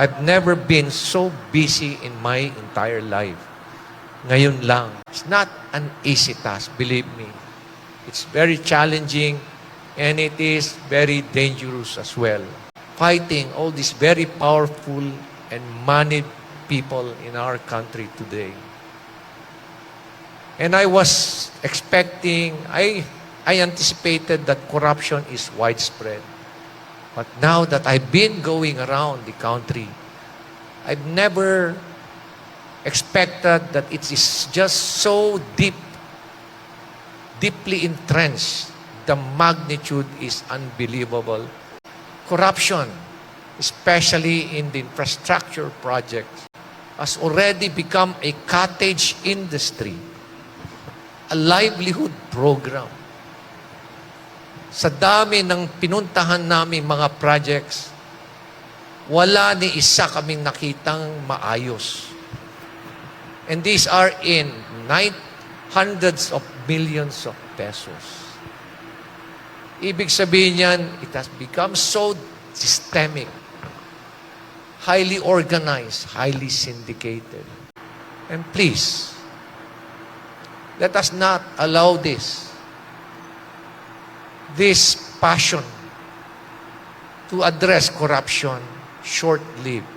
I've never been so busy in my entire life. Ngayon lang. It's not an easy task, believe me. It's very challenging and it is very dangerous as well. Fighting all these very powerful and moneyed people in our country today. And I was expecting, I anticipated that corruption is widespread. But now that I've been going around the country, I've never expected that it is just so deeply entrenched. The magnitude is unbelievable. Corruption, especially in the infrastructure projects, has already become a cottage industry, a livelihood program. Sa dami ng pinuntahan namin mga projects, wala ni isa kaming nakitang maayos. And these are in hundreds of millions of pesos. Ibig sabihin yan, it has become so systemic, highly organized, highly syndicated. And please, let us not allow this passion to address corruption short-lived.